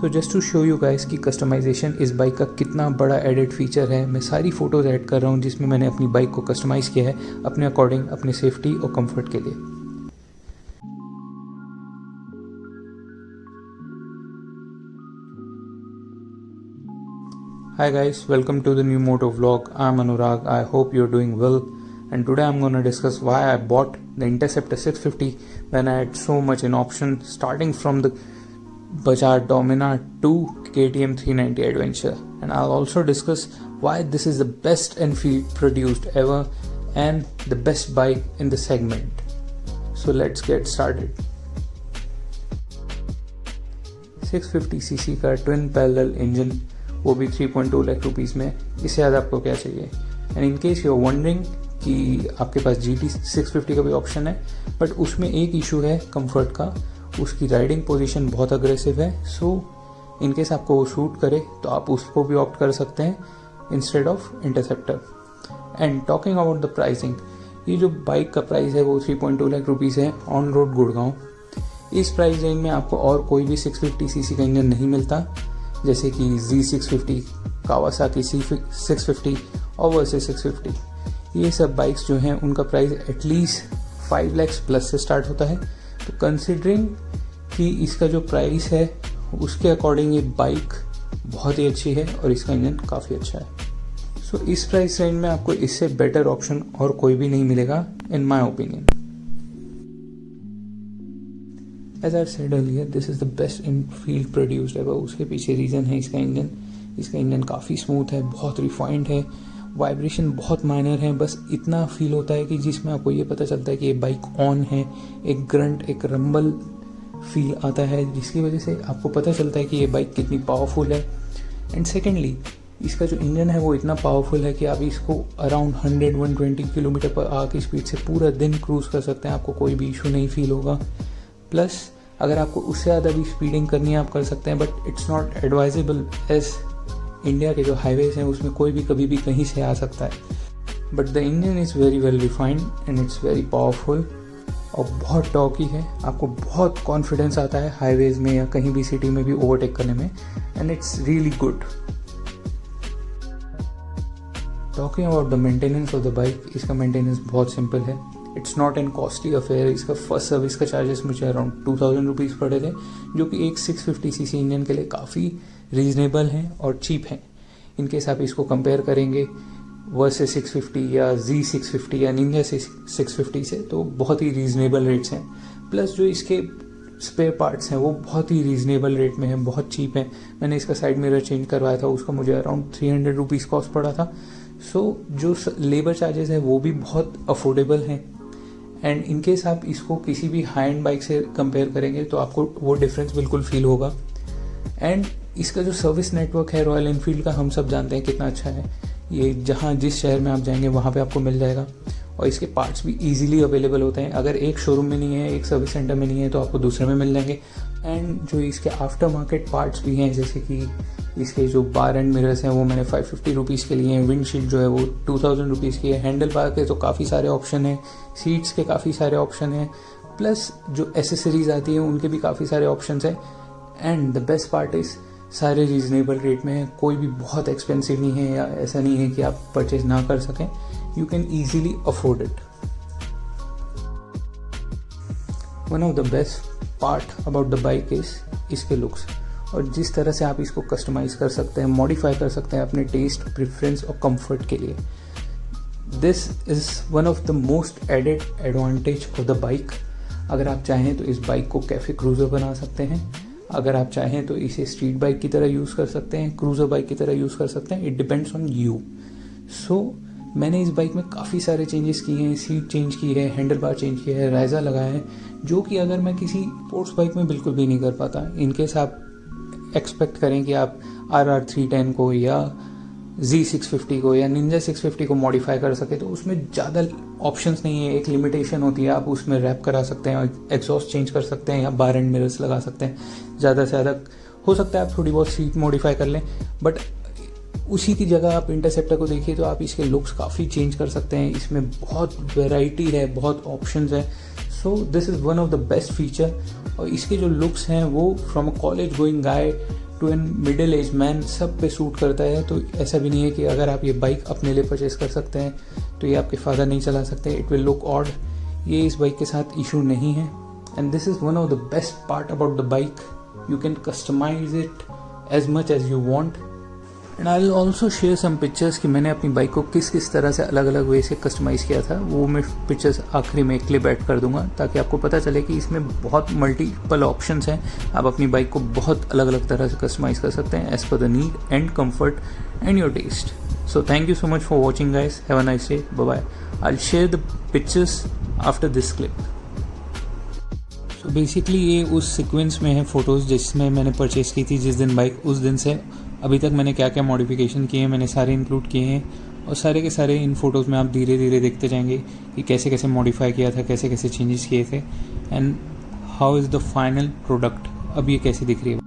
So just to show you guys कि customisation इस bike का कितना बड़ा एडिड फीचर है, मैं सारी फ़ोटोज़ ऐड कर रहा हूँ जिसमें मैंने अपनी बाइक को कस्टमाइज़ किया है अपने अकॉर्डिंग, अपने सेफ्टी और कंफर्ट के लिए। Hi guys, welcome to the new moto vlog. I'm Anurag. I hope you're doing well. And today I'm going to discuss why I bought the Interceptor 650 when I had so much in option, starting from the Bajaj Dominar to KTM 390 Adventure. And I'll also discuss why this is the best Enfield produced ever and the best bike in the segment. So let's get started. 650cc का twin parallel engine, वो भी 3.2 lakh rupees में, इससे ज़्यादा आपको क्या चाहिए। And in case you are wondering कि आपके पास GT 650 का भी ऑप्शन है, बट उसमें एक इशू है कंफर्ट का, उसकी राइडिंग पोजीशन बहुत अग्रेसिव है। सो इन केस आपको वो शूट करे तो आप उसको भी ऑप्ट कर सकते हैं instead of interceptor. And talking about the pricing, ये जो बाइक का प्राइस है वो 3.2 लाख रुपीज़ है ऑन रोड गुड़गांव। इस प्राइस रेंज में आपको और कोई भी 650cc का इंजन नहीं मिलता, जैसे कि Z650, कावासाकी C650 और वर्सेस 650। ये सब बाइक्स जो हैं उनका प्राइस एटलीस्ट 5 लाख प्लस से स्टार्ट होता है। तो कंसिडरिंग कि इसका जो प्राइस है उसके अकॉर्डिंग ये बाइक बहुत ही अच्छी है और इसका इंजन काफ़ी अच्छा है। सो इस प्राइस रेंज में आपको इससे बेटर ऑप्शन और कोई भी नहीं मिलेगा in my opinion. As I've said earlier, this is the best Enfield produced ever। उसके पीछे रीज़न है इसका इंजन काफ़ी स्मूथ है, बहुत रिफाइंड है, वाइब्रेशन बहुत माइनर है, बस इतना फील होता है कि जिसमें आपको ये पता चलता है कि ये बाइक ऑन है। एक ग्रंट, एक रंबल फील आता है जिसकी वजह से आपको पता चलता है कि ये बाइक कितनी पावरफुल है। एंड सेकेंडली, इसका जो इंजन है वो इतना पावरफुल है कि आप इसको अराउंड 100-120 किलोमीटर पर आवर की स्पीड से पूरा दिन क्रूज़ कर सकते हैं, आपको कोई भी इशू नहीं फील होगा। प्लस अगर आपको उससे ज़्यादा भी स्पीडिंग करनी है आप कर सकते हैं, but it's not advisable as India के जो हाईवेज हैं उसमें कोई भी कभी भी कहीं से आ सकता है। But the engine is very well refined and it's very powerful और बहुत टॉकी है, आपको बहुत कॉन्फिडेंस आता है हाईवेज में या कहीं भी सिटी में भी ओवरटेक करने में, and it's really good. Talking about the maintenance of the bike, इसका मेंटेनेंस बहुत सिंपल है, it's not an costly affair. इसका फर्स्ट सर्विस का चार्जेस मुझे अराउंड 2000 रुपीज़ पड़े थे, जो कि एक 650cc इंजन के लिए काफ़ी रीजनेबल हैं और चीप हैं। इन केस आप इसको कंपेयर करेंगे वर्सेस 650 या Z650 या निंजा 650 से, तो बहुत ही रीजनेबल रेट्स हैं। प्लस जो इसके स्पेयर पार्ट्स हैं वो बहुत ही रीजनेबल रेट में हैं, बहुत चीप हैं। मैंने इसका साइड मिरर चेंज करवाया था, उसका मुझे अराउंड 300 रुपीज़ कॉस्ट पड़ा था। सो जो लेबर चार्जेस हैं वो भी बहुत अफोर्डेबल हैं। एंड इन केस आप इसको किसी भी हाई एंड बाइक से कंपेयर करेंगे तो आपको वो डिफरेंस बिल्कुल फील होगा। एंड इसका जो सर्विस नेटवर्क है रॉयल एनफील्ड का, हम सब जानते हैं कितना अच्छा है। ये जहाँ जिस शहर में आप जाएंगे वहाँ पे आपको मिल जाएगा, और इसके पार्ट्स भी इजीली अवेलेबल होते हैं। अगर एक शोरूम में नहीं है, एक सर्विस सेंटर में नहीं है, तो आपको दूसरे में मिल जाएंगे। एंड जो इसके आफ्टर मार्केट पार्ट्स भी हैं, जैसे कि इसके जो बार एंड मिरर्स हैं वो मैंने 550 रुपीज़ के लिए हैं, विंडशील्ड जो है वो 2000 रुपीज़ की है, हैंडल बार के तो काफ़ी सारे ऑप्शन हैं, सीट्स के काफ़ी सारे ऑप्शन हैं, प्लस जो एसेसरीज आती हैं उनके भी काफ़ी सारे ऑप्शन हैं। And the best part is सारे रीजनेबल रेट में है, कोई भी बहुत एक्सपेंसिव नहीं है या ऐसा नहीं है कि आप परचेज ना कर सकें, you can easily afford it. One of the best part about the bike is इसके लुक्स, और जिस तरह से आप इसको कस्टमाइज़ कर सकते हैं, मॉडिफाई कर सकते हैं अपने टेस्ट, प्रेफरेंस और कंफर्ट के लिए। This is one of the most added advantage of the bike. अगर आप चाहें तो इस बाइक को कैफे क्रूज़र बना सकते हैं, अगर आप चाहें तो इसे स्ट्रीट बाइक की तरह यूज़ कर सकते हैं, क्रूज़र बाइक की तरह यूज़ कर सकते हैं, इट डिपेंड्स ऑन यू। सो मैंने इस बाइक में काफ़ी सारे चेंजेस किए हैं, सीट चेंज की है, हैंडल बार चेंज किया है, राइज़ा लगाया है, जो कि अगर मैं किसी स्पोर्ट्स बाइक में बिल्कुल भी नहीं कर पाता। इनकेस आप एक्सपेक्ट करें कि आप RR 310 को या Z650 को या निंजा 650 को मॉडिफाई कर सके, तो उसमें ज़्यादा ऑप्शंस नहीं है, एक लिमिटेशन होती है। आप उसमें रैप करा सकते हैं, एग्जॉस्ट चेंज कर सकते हैं या बार एंड मिरर्स लगा सकते हैं, ज़्यादा से ज़्यादा हो सकता है आप थोड़ी बहुत सीट मॉडिफाई कर लें। बट उसी की जगह आप इंटरसेप्टर को देखिए तो आप इसके लुक्स काफ़ी चेंज कर सकते हैं, इसमें बहुत वैरायटी है, बहुत ऑप्शंस है। So this is one of the best feature. और इसके जो लुक्स हैं वो from a college going guy to an middle age man सब पे सूट करता है। तो ऐसा भी नहीं है कि अगर आप ये बाइक अपने लिए परचेस कर सकते हैं तो ये आपके फादर नहीं चला सकते, इट विल लुक ऑड। ये इस बाइक के साथ इशू नहीं है। And this is one of the best part about the bike, you can customise it as much as you want. And I will also share some pictures कि मैंने अपनी bike को किस किस तरह से अलग अलग वे से कस्टमाइज़ किया था। वो मैं पिक्चर्स आखिरी में क्लिप ऐड कर दूंगा ताकि आपको पता चले कि इसमें बहुत मल्टीपल ऑप्शंस हैं। आप अपनी बाइक को बहुत अलग अलग तरह से कस्टमाइज़ कर सकते हैं as per the need and comfort and your taste. So thank you so much for watching, guys. Have a nice day. Bye-bye. I'll share the pictures after this clip. So basically ये उस sequence में है photos जिसमें मैंने purchase की थी जिस दिन बाइक, उस दिन से अभी तक मैंने क्या क्या मॉडिफिकेशन किए हैं मैंने सारे इंक्लूड किए हैं, और सारे के सारे इन फ़ोटोज़ में आप धीरे धीरे देखते जाएंगे कि कैसे कैसे मॉडिफाई किया था, कैसे कैसे चेंजेस किए थे, and how is the final product, अब ये कैसी दिख रही है।